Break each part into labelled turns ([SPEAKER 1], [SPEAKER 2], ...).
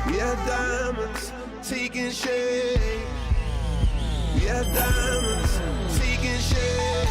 [SPEAKER 1] We are diamonds taking shape. We are diamonds taking shape.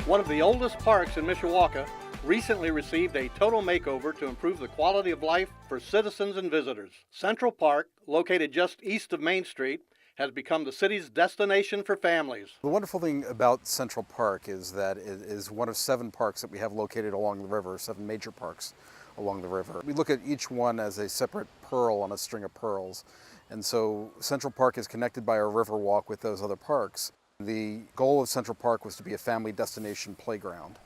[SPEAKER 2] One of the oldest parks in Mishawaka recently received a total makeover to improve the quality of life for citizens and visitors. Central Park, located just east of Main Street, has become the city's destination for families.
[SPEAKER 3] The wonderful thing about Central Park is that it is one of 7 parks that we have located along the river, 7 major parks along the river. We look at each one as a separate pearl on a string of pearls. And so Central Park is connected by our river walk with those other parks. The goal of Central Park was to be a family destination playground.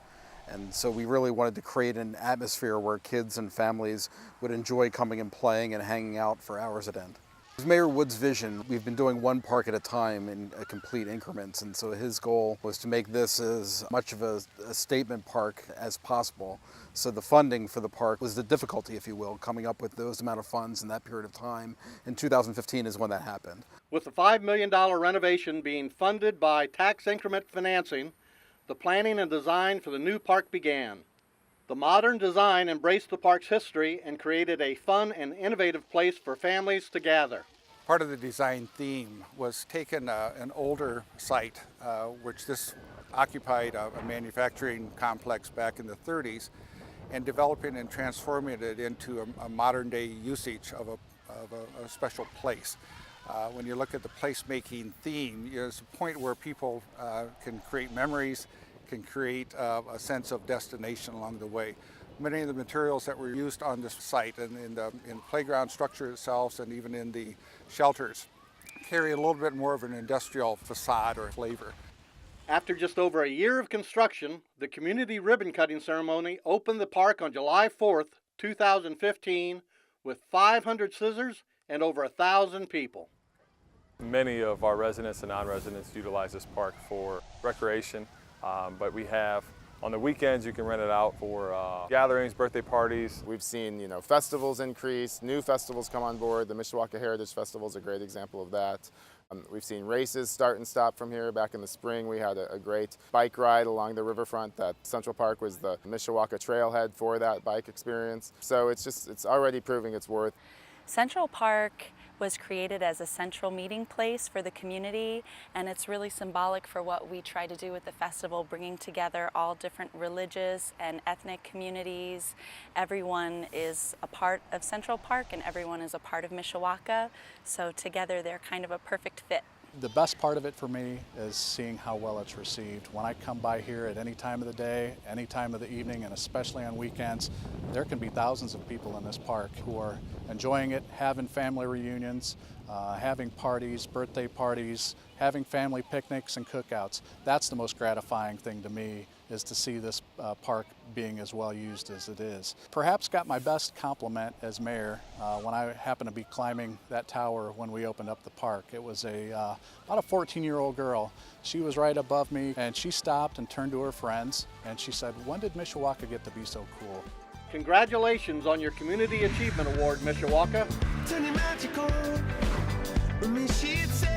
[SPEAKER 3] And so we really wanted to create an atmosphere where kids and families would enjoy coming and playing and hanging out for hours at end. It was Mayor Wood's vision. We've been doing one park at a time in complete increments, and so his goal was to make this as much of a statement park as possible. So the funding for the park was the difficulty, if you will, coming up with those amount of funds in that period of time. In 2015 is when that happened.
[SPEAKER 2] With the $5 million renovation being funded by tax increment financing, the planning and design for the new park began. The modern design embraced the park's history and created a fun and innovative place for families to gather.
[SPEAKER 4] Part of the design theme was taking an older site, which this occupied a manufacturing complex back in the 30s, and developing and transforming it into a modern day usage of a special place. When you look at the placemaking theme, it's a point where people can create memories, can create a sense of destination along the way. Many of the materials that were used on this site and in the playground structure itself and even in the shelters carry a little bit more of an industrial facade or flavor.
[SPEAKER 2] After just over a year of construction, the community ribbon cutting ceremony opened the park on July 4th, 2015 with 500 scissors and over 1,000 people.
[SPEAKER 5] Many of our residents and non-residents utilize this park for recreation, but we have, on the weekends, you can rent it out for gatherings, birthday parties.
[SPEAKER 6] We've seen, festivals increase, new festivals come on board. The Mishawaka Heritage Festival is a great example of that. We've seen races start and stop from here. Back in the spring, we had a great bike ride along the riverfront. That Central Park was the Mishawaka trailhead for that bike experience. So it's already proving its worth.
[SPEAKER 7] Central Park was created as a central meeting place for the community, and it's really symbolic for what we try to do with the festival, bringing together all different religious and ethnic communities. Everyone is a part of Central Park and everyone is a part of Mishawaka, so together they're kind of a perfect fit.
[SPEAKER 8] The best part of it for me is seeing how well it's received. When I come by here at any time of the day, any time of the evening, and especially on weekends, there can be thousands of people in this park who are enjoying it, having family reunions, having parties, birthday parties, having family picnics and cookouts. That's the most gratifying thing to me, is to see this park being as well used as it is. Perhaps got my best compliment as mayor when I happened to be climbing that tower when we opened up the park. It was about a 14-year-old girl. She was right above me, and she stopped and turned to her friends and she said, "When did Mishawaka get to be so cool?"
[SPEAKER 2] Congratulations on your Community Achievement Award, Mishawaka.
[SPEAKER 1] Turn it magical. When she'd say